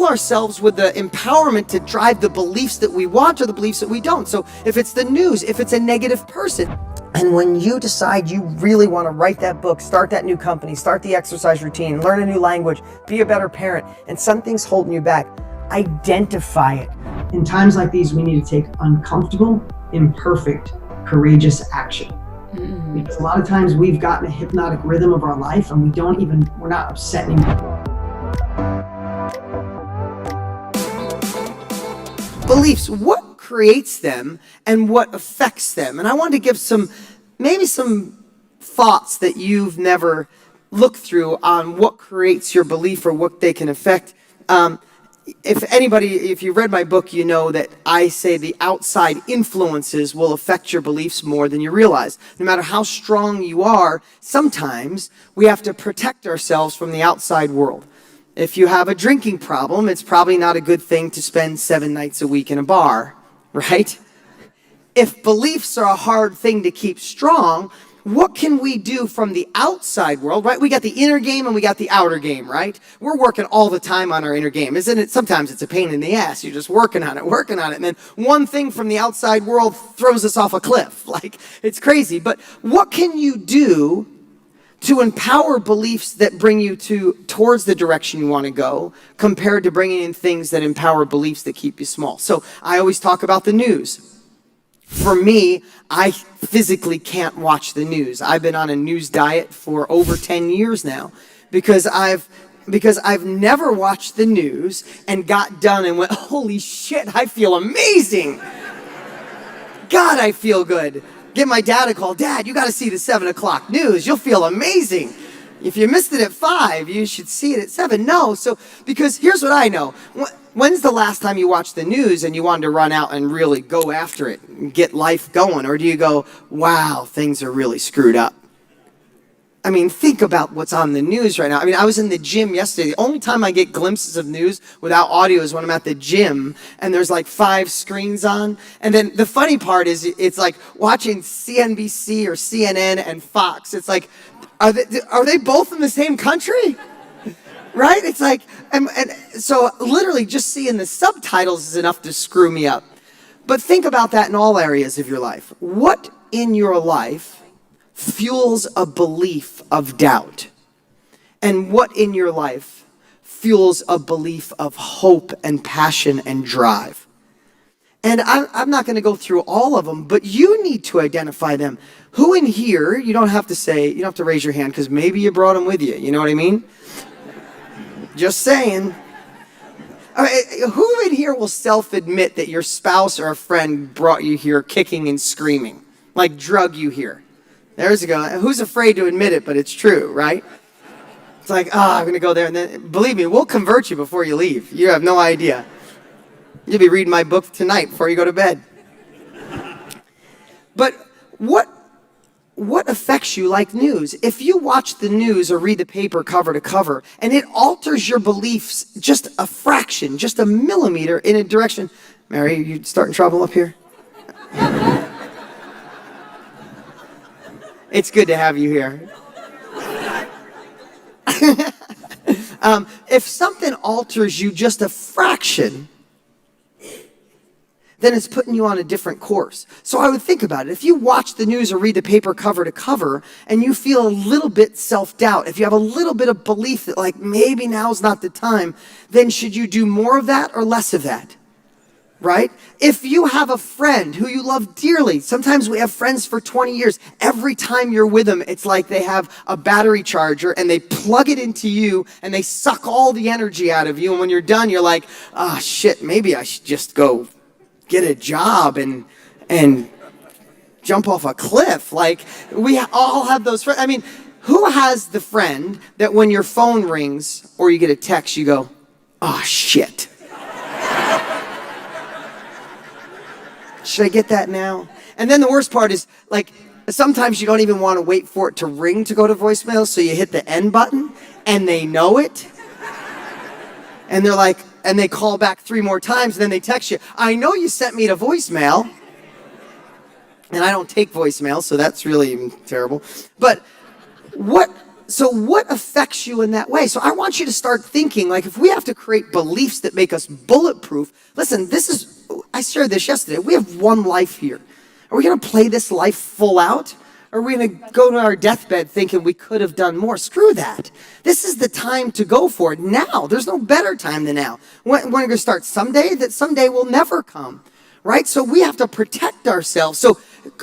ourselves with the empowerment to drive the beliefs that we want or the beliefs that we don't. So if it's the news, if it's a negative person, and when you decide you really want to write that book, start that new company, start the exercise routine, learn a new language, be a better parent, and something's holding you back, identify it. In times like these, we need to take uncomfortable, imperfect, courageous action. Because a lot of times we've gotten a hypnotic rhythm of our life and we're not upset anymore. Beliefs, what creates them and what affects them? And I wanted to give maybe some thoughts that you've never looked through on what creates your belief or what they can affect. If you read my book, you know that I say the outside influences will affect your beliefs more than you realize. No matter how strong you are, sometimes we have to protect ourselves from the outside world. If you have a drinking problem, it's probably not a good thing to spend 7 nights a week in a bar, right? If beliefs are a hard thing to keep strong, what can we do from the outside world, right? We got the inner game and we got the outer game, right? We're working all the time on our inner game, isn't it? Sometimes it's a pain in the ass. You're just working on it. And then one thing from the outside world throws us off a cliff. Like, it's crazy. But what can you do to empower beliefs that bring you towards the direction you want to go, compared to bringing in things that empower beliefs that keep you small? So I always talk about the news. For me, I physically can't watch the news. I've been on a news diet for over 10 years now because I've never watched the news and got done and went, holy shit, I feel amazing. God, I feel good. Give my dad a call. Dad, you got to see the 7 o'clock news. You'll feel amazing. If you missed it at 5, you should see it at 7. No, because here's what I know. When's the last time you watched the news and you wanted to run out and really go after it and get life going? Or do you go, wow, things are really screwed up? I mean, think about what's on the news right now. I mean, I was in the gym yesterday. The only time I get glimpses of news without audio is when I'm at the gym and there's like 5 screens on. And then the funny part is it's like watching CNBC or CNN and Fox. It's like, are they both in the same country? Right? It's like, and so literally just seeing the subtitles is enough to screw me up. But think about that in all areas of your life. What in your life fuels a belief of doubt? And what in your life fuels a belief of hope and passion and drive? And I'm not going to go through all of them, but you need to identify them. Who in here, you don't have to raise your hand because maybe you brought them with you. You know what I mean? Just saying. All right, who in here will self-admit that your spouse or a friend brought you here kicking and screaming, like drug you here? There's a guy. Who's afraid to admit it, but it's true, right? It's like, I'm going to go there. And then, believe me, we'll convert you before you leave. You have no idea. You'll be reading my book tonight before you go to bed. But what affects you like news? If you watch the news or read the paper cover to cover, and it alters your beliefs just a fraction, just a millimeter in a direction. Mary, you starting trouble up here? It's good to have you here. If something alters you just a fraction, then it's putting you on a different course. So I would think about it. If you watch the news or read the paper cover to cover and you feel a little bit self-doubt, if you have a little bit of belief that like maybe now's not the time, then should you do more of that or less of that? Right? If you have a friend who you love dearly, sometimes we have friends for 20 years. Every time you're with them, it's like they have a battery charger and they plug it into you and they suck all the energy out of you. And when you're done, you're like, oh shit, maybe I should just go get a job and jump off a cliff. Like, we all have those friends. I mean, who has the friend that when your phone rings or you get a text, you go, oh shit. Should I get that now? And then the worst part is, like, sometimes you don't even want to wait for it to ring to go to voicemail, so you hit the end button, and they know it. And they're like, and they call back 3 more times, and then they text you, I know you sent me to voicemail. And I don't take voicemail, so that's really terrible. But what So what affects you in that way? So I want you to start thinking, like, if we have to create beliefs that make us bulletproof, listen, I shared this yesterday. We have one life here. Are we going to play this life full out? Or are we going to go to our deathbed thinking we could have done more? Screw that. This is the time to go for it now. There's no better time than now. We're going to start someday that someday will never come, right? So we have to protect ourselves. So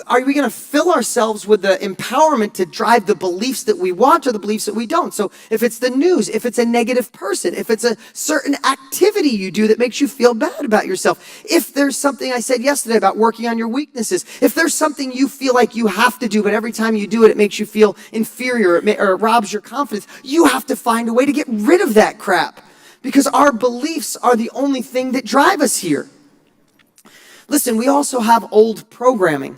are we going to fill ourselves with the empowerment to drive the beliefs that we want or the beliefs that we don't? So if it's the news, if it's a negative person, if it's a certain activity you do that makes you feel bad about yourself, if there's something I said yesterday about working on your weaknesses, if there's something you feel like you have to do, but every time you do it, it makes you feel inferior or it robs your confidence, you have to find a way to get rid of that crap, because our beliefs are the only thing that drive us here. Listen, we also have old programming.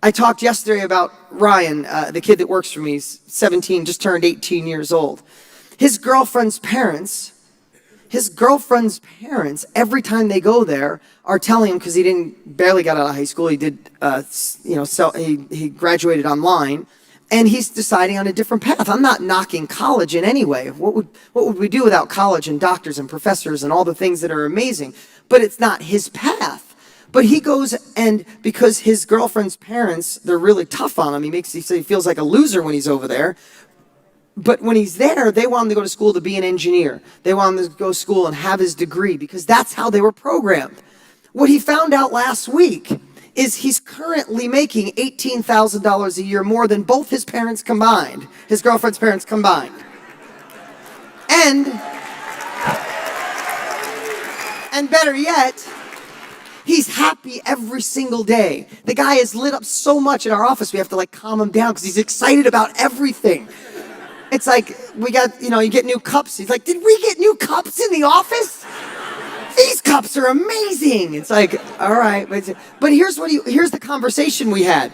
I talked yesterday about Ryan, the kid that works for me. He's 17, just turned 18 years old. His girlfriend's parents, every time they go there, are telling him, because he barely got out of high school. He did, he graduated online, and he's deciding on a different path. I'm not knocking college in any way. What would we do without college and doctors and professors and all the things that are amazing? But it's not his path. But he goes, and because his girlfriend's parents, they're really tough on him. He feels like a loser when he's over there. But when he's there, they want him to go to school to be an engineer. They want him to go to school and have his degree, because that's how they were programmed. What he found out last week is he's currently making $18,000 a year more than both his parents combined, his girlfriend's parents combined. And better yet, he's happy every single day. The guy is lit up so much in our office, we have to calm him down because he's excited about everything. It's like, we got, you get new cups. He's like, did we get new cups in the office? These cups are amazing. It's like, all right. But here's the conversation we had.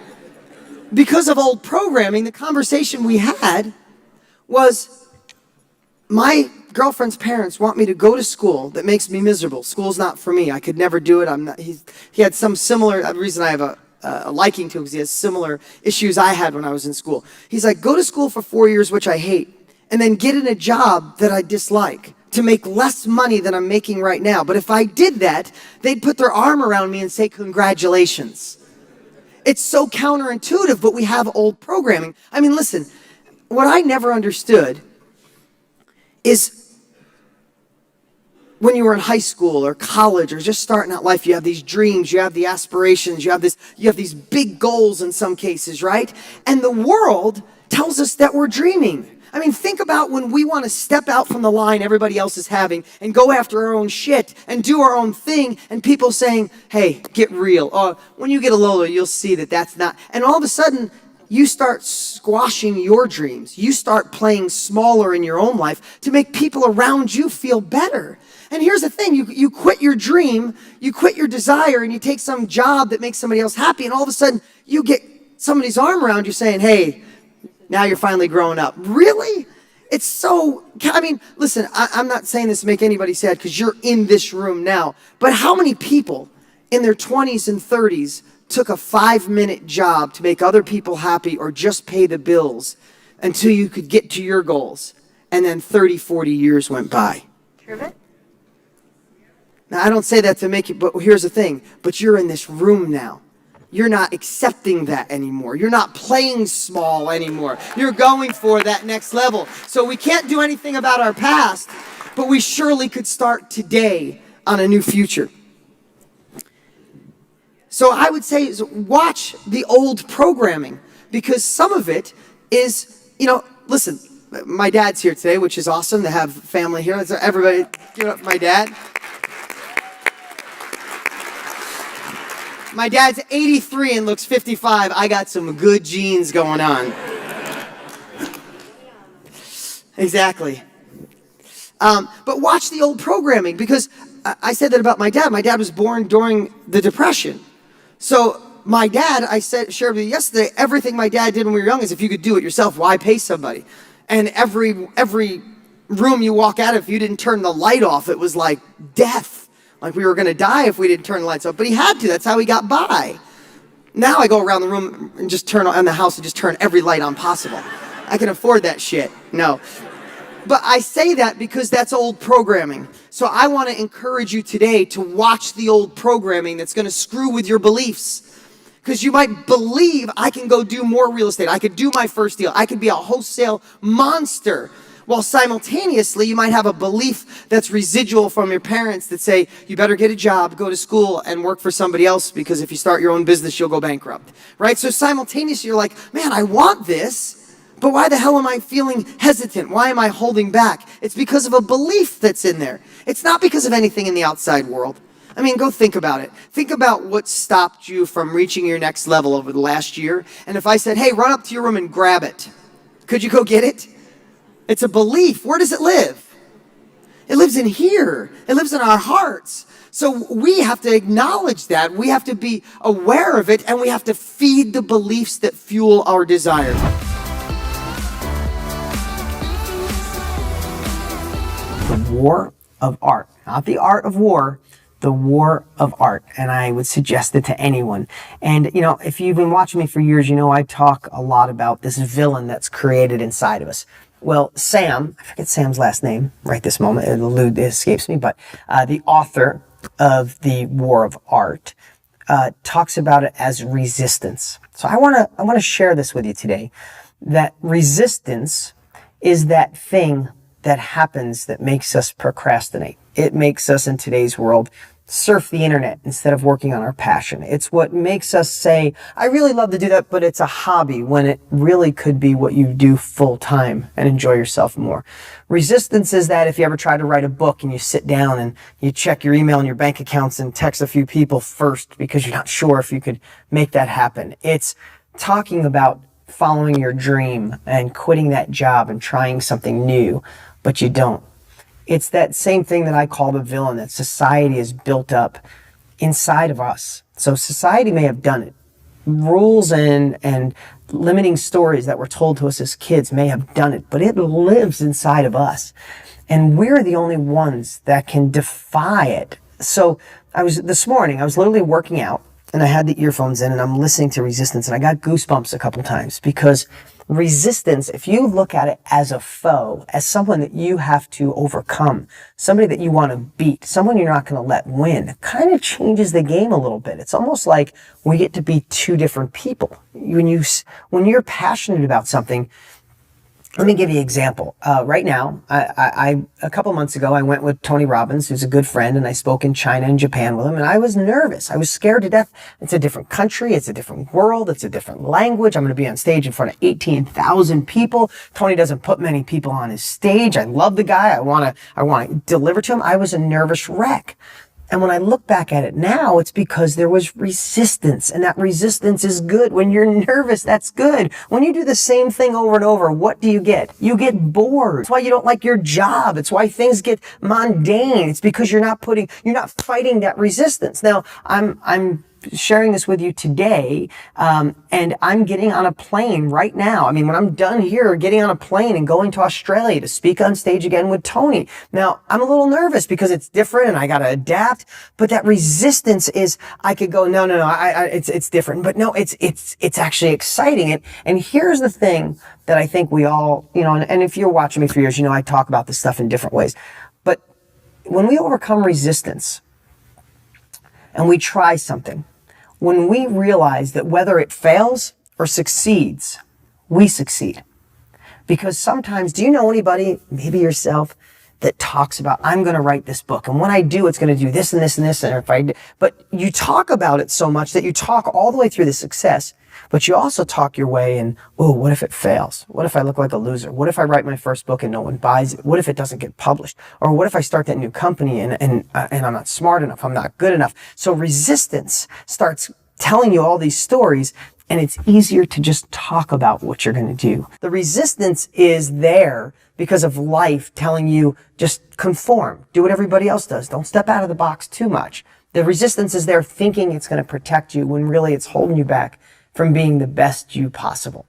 Because of old programming, the conversation we had was, my girlfriend's parents want me to go to school that makes me miserable. School's not for me. I could never do it. He had some similar reason I have a liking to him, because he has similar issues I had when I was in school. He's like, go to school for 4 years, which I hate, and then get in a job that I dislike to make less money than I'm making right now. But if I did that, they'd put their arm around me and say, congratulations. It's so counterintuitive, but we have old programming. I mean, listen, what I never understood is, when you were in high school or college or just starting out life, you have these dreams, you have the aspirations, you have these big goals in some cases, right? And the world tells us that we're dreaming. I mean, think about when we want to step out from the line everybody else is having and go after our own shit and do our own thing, and people saying, hey, get real. Or when you get a Lola, you'll see that that's not. And all of a sudden, you start squashing your dreams. You start playing smaller in your own life to make people around you feel better. And here's the thing, you quit your dream, you quit your desire, and you take some job that makes somebody else happy, and all of a sudden, you get somebody's arm around you saying, hey, now you're finally growing up. Really? It's so, listen, I'm not saying this to make anybody sad, because you're in this room now, but how many people in their 20s and 30s took a 5-minute job to make other people happy or just pay the bills until you could get to your goals, and then 30, 40 years went by? Prove it. Now, I don't say that to make you, but here's the thing. But you're in this room now. You're not accepting that anymore. You're not playing small anymore. You're going for that next level. So we can't do anything about our past, but we surely could start today on a new future. So I would say, watch the old programming, because some of it is, listen, my dad's here today, which is awesome to have family here. So everybody, give it up for my dad. My dad's 83 and looks 55. I got some good genes going on. Exactly. But watch the old programming, because I said that about my dad. My dad was born during the Depression. So my dad, shared with you yesterday, everything my dad did when we were young is, if you could do it yourself, why pay somebody? And every room you walk out of, if you didn't turn the light off, it was like death. Like we were going to die if we didn't turn the lights off. But he had to. That's how he got by. Now I go around the room and just turn on the house and just turn every light on possible. I can afford that shit. No. But I say that because that's old programming. So I want to encourage you today to watch the old programming that's going to screw with your beliefs. Because you might believe I can go do more real estate. I could do my first deal. I could be a wholesale monster. While simultaneously, you might have a belief that's residual from your parents that say, you better get a job, go to school, and work for somebody else, because if you start your own business, you'll go bankrupt, right? So simultaneously, you're like, man, I want this, but why the hell am I feeling hesitant? Why am I holding back? It's because of a belief that's in there. It's not because of anything in the outside world. I mean, go think about it. Think about what stopped you from reaching your next level over the last year. And if I said, hey, run up to your room and grab it, could you go get it? It's a belief. Where does it live? It lives in here. It lives in our hearts. So we have to acknowledge that. We have to be aware of it, and we have to feed the beliefs that fuel our desires. The war of art, not the art of war, the war of art. And I would suggest it to anyone. And, you know, if you've been watching me for years, you know I talk a lot about this villain that's created inside of us. Well, Sam, I forget Sam's last name right this moment, it escapes me, but the author of The War of Art talks about it as resistance. So I want to share this with you today, that resistance is that thing that happens that makes us procrastinate. It makes us, in today's world, surf the internet instead of working on our passion. It's what makes us say, I really love to do that, but it's a hobby, when it really could be what you do full time and enjoy yourself more. Resistance is that if you ever try to write a book and you sit down and you check your email and your bank accounts and text a few people first because you're not sure if you could make that happen. It's talking about following your dream and quitting that job and trying something new, but you don't. It's that same thing that I call the villain that society has built up inside of us. So society may have done it. Rules and limiting stories that were told to us as kids may have done it, but it lives inside of us. And we're the only ones that can defy it. So this morning, I was literally working out, and I had the earphones in, and I'm listening to Resistance, and I got goosebumps a couple times, because resistance, if you look at it as a foe, as someone that you have to overcome, somebody that you want to beat, someone you're not going to let win, it kind of changes the game a little bit. It's almost like we get to be two different people. When you're passionate about something, let me give you an example. Right now, a couple months ago, I went with Tony Robbins, who's a good friend, and I spoke in China and Japan with him, and I was nervous. I was scared to death. It's a different country. It's a different world. It's a different language. I'm going to be on stage in front of 18,000 people. Tony doesn't put many people on his stage. I love the guy. I want to deliver to him. I was a nervous wreck. And when I look back at it now, it's because there was resistance, and that resistance is good. When you're nervous, that's good. When you do the same thing over and over, what do you get? You get bored. It's why you don't like your job. It's why things get mundane. It's because you're not fighting that resistance. Now, I'm sharing this with you today, and I'm getting on a plane right now. I mean, when I'm done here, getting on a plane and going to Australia to speak on stage again with Tony. Now, I'm a little nervous because it's different and I got to adapt, but that resistance is, I could go, no, it's different, but no, it's actually exciting. And here's the thing that I think we all, and if you're watching me for years, I talk about this stuff in different ways, but when we overcome resistance and we try something, when we realize that whether it fails or succeeds, we succeed. Because sometimes, do you know anybody, maybe yourself, that talks about, I'm going to write this book, and when I do, it's going to do this and this and this, but you talk about it so much that you talk all the way through the success, but you also talk your way in, oh, what if it fails? What if I look like a loser? What if I write my first book and no one buys it? What if it doesn't get published? Or what if I start that new company and I'm not smart enough, I'm not good enough? So resistance starts telling you all these stories, and it's easier to just talk about what you're going to do. The resistance is there because of life telling you, just conform, do what everybody else does. Don't step out of the box too much. The resistance is there thinking it's going to protect you when really it's holding you back from being the best you possible.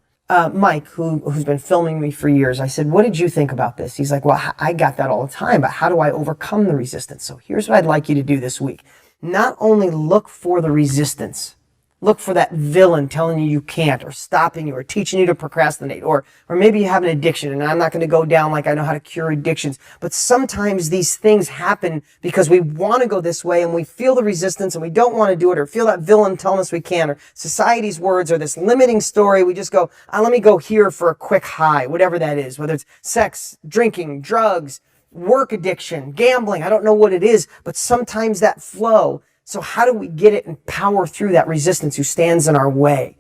Mike, who's been filming me for years, I said, what did you think about this? He's like, well, I got that all the time, but how do I overcome the resistance? So here's what I'd like you to do this week. Not only look for the resistance, look for that villain telling you can't, or stopping you, or teaching you to procrastinate, or maybe you have an addiction. And I'm not going to go down like I know how to cure addictions, but sometimes these things happen because we want to go this way and we feel the resistance and we don't want to do it, or feel that villain telling us we can, or society's words, or this limiting story. We just go, let me go here for a quick high, whatever that is, whether it's sex, drinking, drugs, work addiction, gambling. I don't know what it is, but sometimes that flow. So how do we get it and power through that resistance who stands in our way?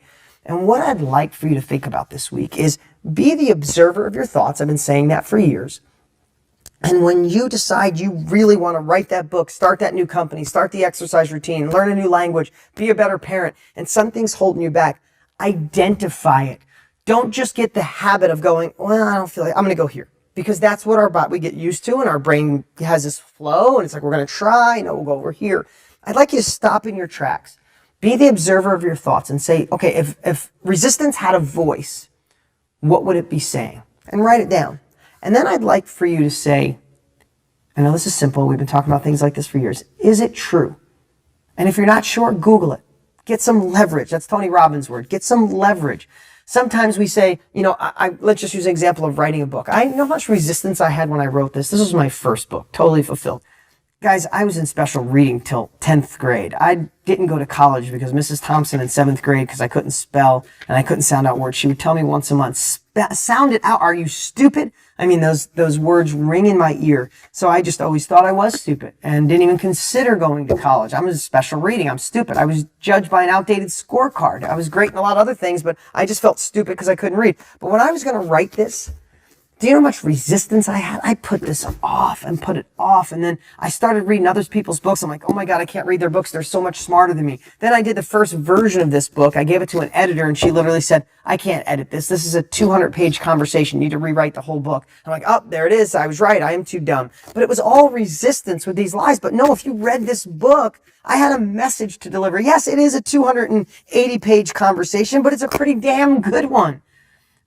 And what I'd like for you to think about this week is be the observer of your thoughts. I've been saying that for years. And when you decide you really want to write that book, start that new company, start the exercise routine, learn a new language, be a better parent, and something's holding you back, identify it. Don't just get the habit of going, well, I don't feel like I'm going to go here. Because that's what our body, we get used to, and our brain has this flow, and it's like, we're going to try, we'll go over here. I'd like you to stop in your tracks. Be the observer of your thoughts and say, okay, if resistance had a voice, what would it be saying? And write it down. And then I'd like for you to say, I know this is simple, we've been talking about things like this for years. Is it true? And if you're not sure, Google it. Get some leverage. That's Tony Robbins' word. Get some leverage. Sometimes we say, let's just use an example of writing a book. I know how much resistance I had when I wrote this. This was my first book, totally fulfilled. Guys, I was in special reading till 10th grade. I didn't go to college because Mrs. Thompson in 7th grade, because I couldn't spell and I couldn't sound out words, she would tell me once a month, sound it out. Are you stupid? I mean, those words ring in my ear. So I just always thought I was stupid and didn't even consider going to college. I'm in special reading. I'm stupid. I was judged by an outdated scorecard. I was great in a lot of other things, but I just felt stupid because I couldn't read. But when I was going to write this, do you know how much resistance I had? I put this off and put it off. And then I started reading other people's books. I'm like, oh my God, I can't read their books. They're so much smarter than me. Then I did the first version of this book. I gave it to an editor and she literally said, I can't edit this. This is a 200-page conversation. You need to rewrite the whole book. I'm like, oh, there it is. I was right. I am too dumb. But it was all resistance with these lies. But no, if you read this book, I had a message to deliver. Yes, it is a 280-page conversation, but it's a pretty damn good one.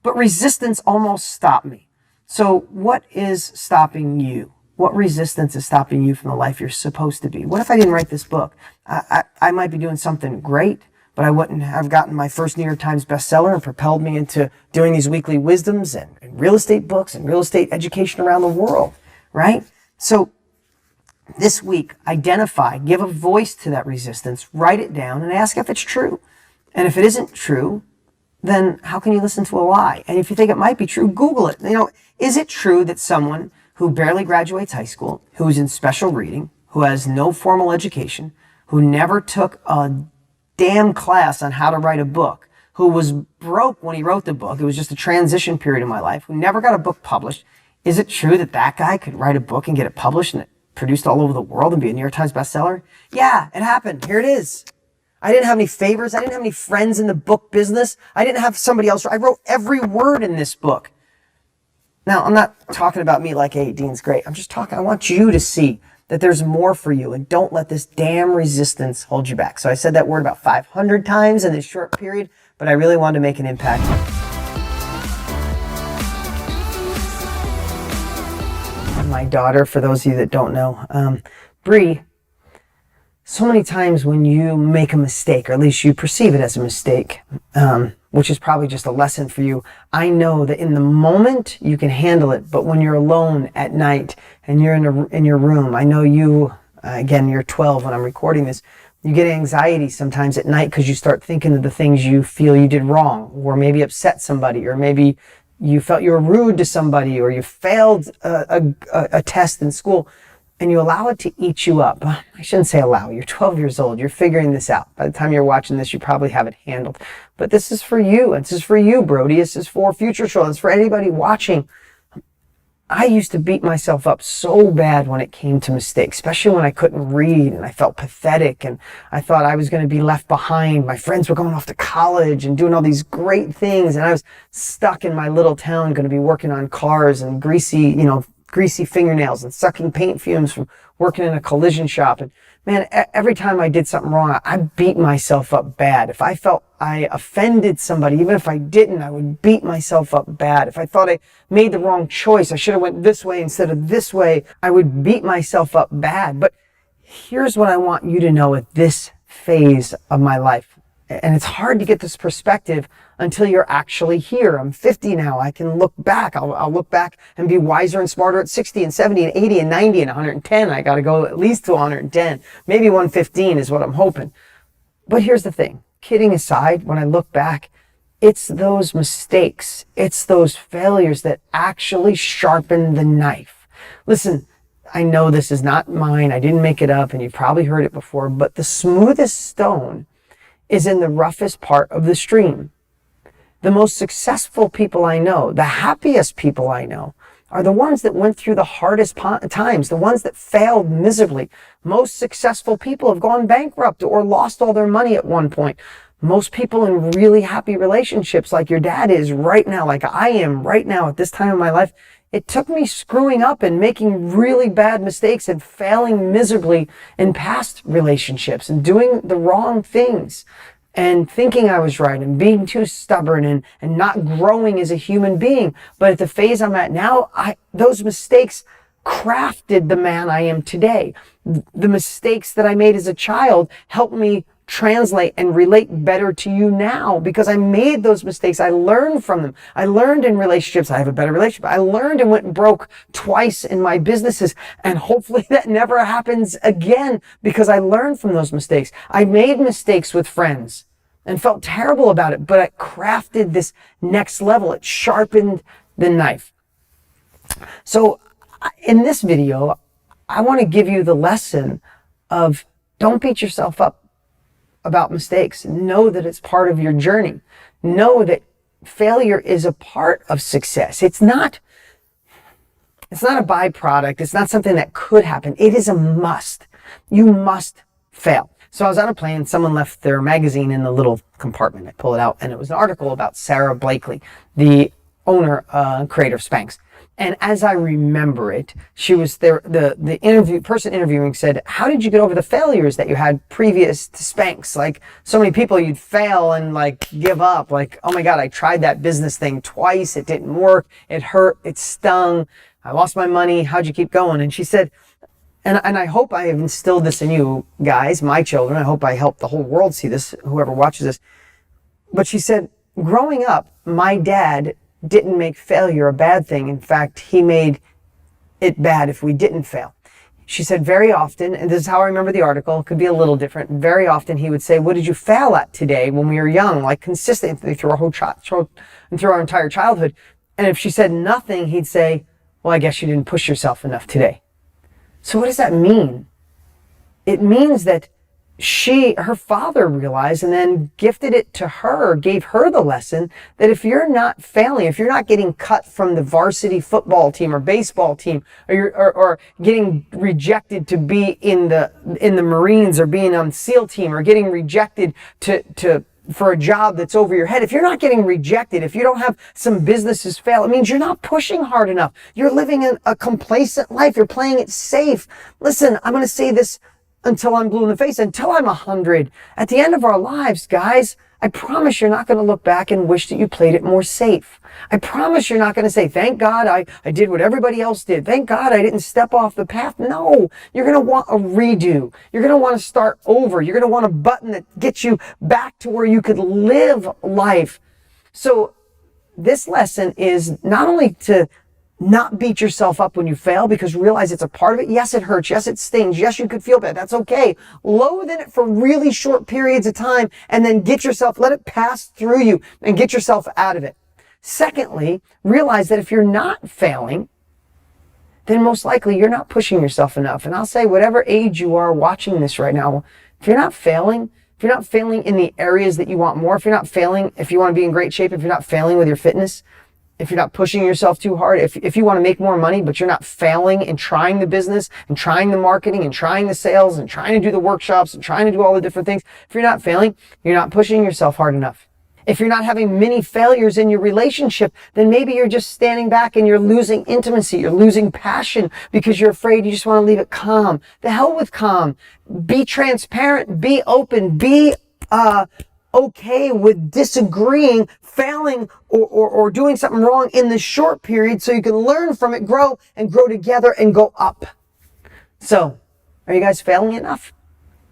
But resistance almost stopped me. So what is stopping you? What resistance is stopping you from the life you're supposed to be? What if I didn't write this book? I might be doing something great, but I wouldn't have gotten my first New York Times bestseller and propelled me into doing these weekly wisdoms and real estate books and real estate education around the world, right? So this week, identify, give a voice to that resistance, write it down, and ask if it's true. And if it isn't true, then how can you listen to a lie? And if you think it might be true, Google it. Is it true that someone who barely graduates high school, who's in special reading, who has no formal education, who never took a damn class on how to write a book, who was broke when he wrote the book, it was just a transition period in my life, who never got a book published, is it true that that guy could write a book and get it published and it produced all over the world and be a New York Times bestseller? Yeah, it happened. Here it is. I didn't have any favors. I didn't have any friends in the book business. I didn't have somebody else. I wrote every word in this book. Now, I'm not talking about me like, hey, Dean's great. I'm just talking, I want you to see that there's more for you, and don't let this damn resistance hold you back. So I said that word about 500 times in this short period, but I really wanted to make an impact. My daughter, for those of you that don't know, Bree, so many times when you make a mistake, or at least you perceive it as a mistake, which is probably just a lesson for you, I know that in the moment you can handle it, but when you're alone at night and you're in your room, I know you, again, you're 12 when I'm recording this, you get anxiety sometimes at night because you start thinking of the things you feel you did wrong, or maybe upset somebody, or maybe you felt you were rude to somebody, or you failed a test in school. And you allow it to eat you up. I shouldn't say allow. You're 12 years old. You're figuring this out. By the time you're watching this, you probably have it handled. But this is for you. This is for you, Brody. This is for future children. It's for anybody watching. I used to beat myself up so bad when it came to mistakes, especially when I couldn't read and I felt pathetic and I thought I was going to be left behind. My friends were going off to college and doing all these great things, and I was stuck in my little town going to be working on cars and greasy fingernails and sucking paint fumes from working in a collision shop. And man, every time I did something wrong, I beat myself up bad. If I felt I offended somebody, even if I didn't, I would beat myself up bad. If I thought I made the wrong choice, I should have went this way instead of this way, I would beat myself up bad. But here's what I want you to know at this phase of my life. And it's hard to get this perspective until you're actually here. I'm 50 now. I can look back. I'll look back and be wiser and smarter at 60 and 70 and 80 and 90 and 110. I got to go at least to 110. Maybe 115 is what I'm hoping. But here's the thing. Kidding aside, when I look back, it's those mistakes, it's those failures that actually sharpen the knife. Listen, I know this is not mine. I didn't make it up, and you've probably heard it before, but the smoothest stone is in the roughest part of the stream. The most successful people I know, the happiest people I know, are the ones that went through the hardest times, the ones that failed miserably. Most successful people have gone bankrupt or lost all their money at one point. Most people in really happy relationships, like your dad is right now, like I am right now at this time of my life, it took me screwing up and making really bad mistakes and failing miserably in past relationships and doing the wrong things and thinking I was right and being too stubborn and not growing as a human being. But at the phase I'm at now, those mistakes crafted the man I am today. The mistakes that I made as a child helped me translate and relate better to you now because I made those mistakes. I learned from them. I learned in relationships. I have a better relationship. I learned and went and broke twice in my businesses, and hopefully that never happens again because I learned from those mistakes. I made mistakes with friends and felt terrible about it, but it crafted this next level. It sharpened the knife. So in this video, I want to give you the lesson of don't beat yourself up about mistakes. Know that it's part of your journey. Know that failure is a part of success. It's not a byproduct. It's not something that could happen. It is a must. You must fail. So I was on a plane, someone left their magazine in the little compartment. I pull it out, and it was an article about Sarah Blakely, the owner, creator of Spanx. And as I remember it, she was there, the person interviewing said, how did you get over the failures that you had previous to Spanx? Like, so many people, you'd fail and like give up. Like, oh my God, I tried that business thing twice. It didn't work. It hurt. It stung. I lost my money. How'd you keep going? And she said, and I hope I have instilled this in you guys, my children. I hope I help the whole world see this, whoever watches this. But she said, growing up, my dad didn't make failure a bad thing. In fact, he made it bad if we didn't fail. She said very often, and this is how I remember the article, it could be a little different. Very often he would say, what did you fail at today when we were young? Like consistently through our entire childhood. And if she said nothing, he'd say, well, I guess you didn't push yourself enough today. So what does that mean? It means that her father realized and then gifted it to her, gave her the lesson that if you're not failing, if you're not getting cut from the varsity football team or baseball team, or getting rejected to be in the Marines or being on SEAL team or getting rejected for a job that's over your head, if you're not getting rejected, if you don't have some businesses fail, it means you're not pushing hard enough. You're living a complacent life. You're playing it safe. Listen, I'm going to say this until I'm blue in the face, until I'm 100. At the end of our lives, guys, I promise you're not going to look back and wish that you played it more safe. I promise you're not going to say, thank God I did what everybody else did. Thank God I didn't step off the path. No, you're going to want a redo. You're going to want to start over. You're going to want a button that gets you back to where you could live life. So this lesson is not only to not beat yourself up when you fail, because realize it's a part of it. Yes, it hurts. Yes, it stings. Yes, you could feel bad. That's okay. Loathe in it for really short periods of time and then let it pass through you and get yourself out of it. Secondly, realize that if you're not failing, then most likely you're not pushing yourself enough. And I'll say, whatever age you are watching this right now, if you're not failing in the areas that you want more, if you're not failing, if you want to be in great shape, if you're not failing with your fitness, if you're not pushing yourself too hard, if you want to make more money, but you're not failing in trying the business and trying the marketing and trying the sales and trying to do the workshops and trying to do all the different things, if you're not failing, you're not pushing yourself hard enough. If you're not having many failures in your relationship, then maybe you're just standing back and you're losing intimacy, you're losing passion because you're afraid, you just want to leave it calm. The hell with calm. Be transparent, be open, be okay with disagreeing, failing, or doing something wrong in the short period so you can learn from it, grow together and go up. So, are you guys failing enough?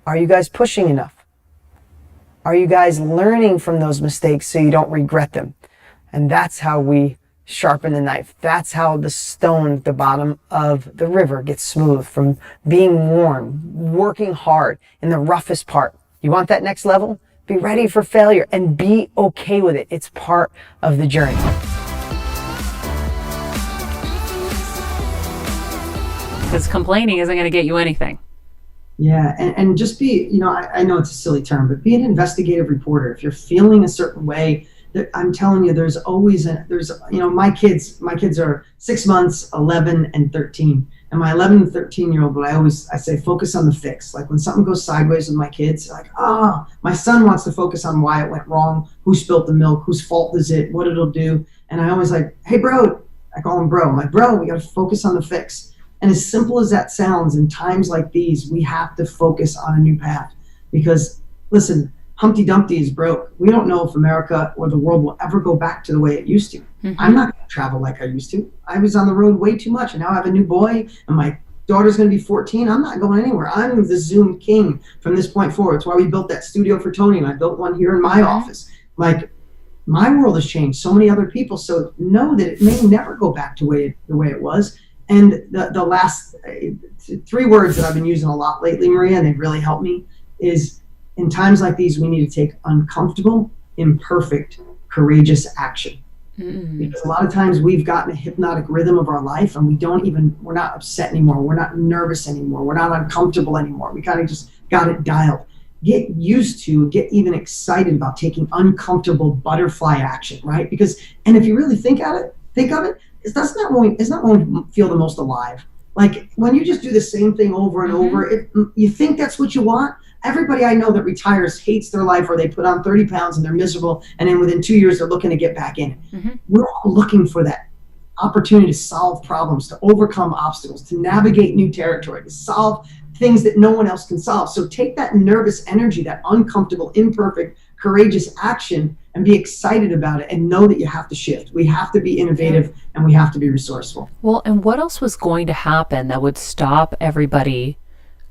Are you guys pushing enough? Are you guys learning from those mistakes so you don't regret them? And that's how we sharpen the knife. That's how the stone at the bottom of the river gets smooth from being worn, working hard in the roughest part. You want that next level? Be ready for failure and be okay with it. It's part of the journey. Because complaining isn't going to get you anything. Yeah, and just be, I know it's a silly term, but be an investigative reporter. If you're feeling a certain way, I'm telling you, there's always my kids are 6 months, 11 and 13. And my 11 and 13-year-old, I say, focus on the fix. Like when something goes sideways with my kids, like, my son wants to focus on why it went wrong, who spilled the milk, whose fault is it, what it'll do. And I always like, hey, bro, I call him bro. I'm like, bro, we got to focus on the fix. And as simple as that sounds, in times like these, we have to focus on a new path. Because, listen, Humpty Dumpty is broke. We don't know if America or the world will ever go back to the way it used to. Mm-hmm. I'm not going to travel like I used to. I was on the road way too much, and now I have a new boy, and my daughter's going to be 14. I'm not going anywhere. I'm the Zoom king from this point forward. It's why we built that studio for Tony, and I built one here in my office. Like, my world has changed. So many other people. So know that it may never go back to the way it was. And the last 3 words that I've been using a lot lately, Maria, and they've really helped me, is in times like these, we need to take uncomfortable, imperfect, courageous action. Mm-hmm. Because a lot of times we've gotten a hypnotic rhythm of our life and we're not upset anymore. We're not nervous anymore. We're not uncomfortable anymore. We kind of just got it dialed. Get used to, get even excited about taking uncomfortable butterfly action, right? And if you really think of it, it's not when we feel the most alive. Like when you just do the same thing over and over, you think that's what you want. Everybody I know that retires hates their life, or they put on 30 pounds and they're miserable, and then within 2 years they're looking to get back in it. Mm-hmm. We're all looking for that opportunity to solve problems, to overcome obstacles, to navigate new territory, to solve things that no one else can solve. So take that nervous energy, that uncomfortable, imperfect, courageous action, and be excited about it, and know that you have to shift. We have to be innovative, and we have to be resourceful. Well, and what else was going to happen that would stop everybody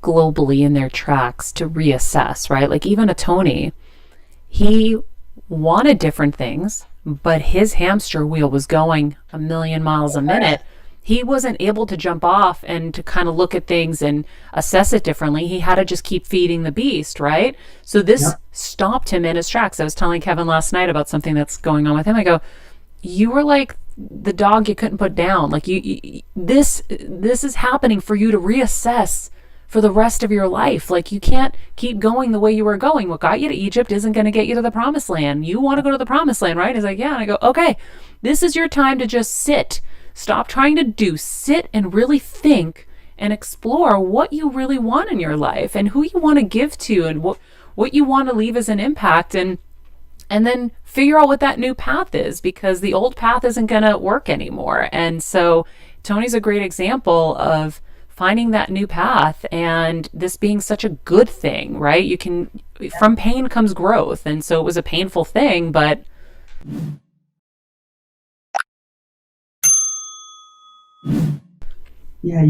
globally in their tracks to reassess, right? Like even a Tony, he wanted different things, but his hamster wheel was going a million miles a minute. He wasn't able to jump off and to kind of look at things and assess it differently. He had to just keep feeding the beast, right? So this stopped him in his tracks. I was telling Kevin last night about something that's going on with him. I go, you were like the dog you couldn't put down. Like this is happening for you to reassess for the rest of your life. Like you can't keep going the way you were going. What got you to Egypt isn't going to get you to the promised land. You want to go to the promised land, right? He's like, yeah. And I go, okay, this is your time to just sit. Stop trying to sit and really think and explore what you really want in your life and who you want to give to and what you want to leave as an impact, and then figure out what that new path is, because the old path isn't going to work anymore. And so Tony's a great example of finding that new path, and this being such a good thing, right? From pain comes growth. And so it was a painful thing, but yeah,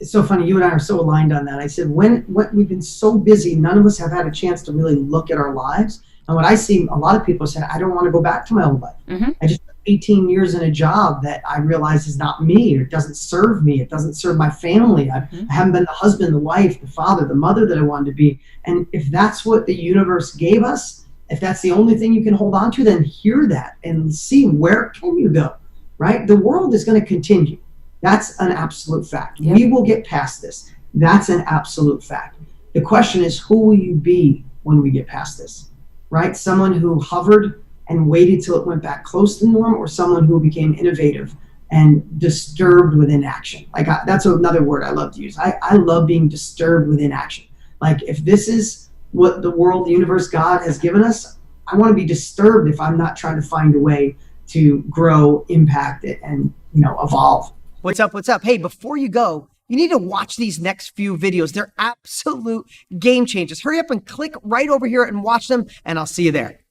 it's so funny. You and I are so aligned on that. I said, when we've been so busy, none of us have had a chance to really look at our lives. And what I see a lot of people say, I don't want to go back to my old life. Mm-hmm. I just 18 years in a job that I realize is not me, or it doesn't serve me. It doesn't serve my family. I haven't been the husband, the wife, the father, the mother that I wanted to be. And if that's what the universe gave us, if that's the only thing you can hold on to, then hear that and see where can you go, right? The world is going to continue. That's an absolute fact. Yep. We will get past this. That's an absolute fact. The question is, who will you be when we get past this, right? Someone who hovered and waited till it went back close to the norm, or someone who became innovative and disturbed within action? Like that's another word I love to use. I love being disturbed within action. Like if this is what the world, the universe, God has given us, I want to be disturbed if I'm not trying to find a way to grow, impact it, and evolve. What's up? What's up? Hey, before you go, you need to watch these next few videos. They're absolute game changers. Hurry up and click right over here and watch them, and I'll see you there.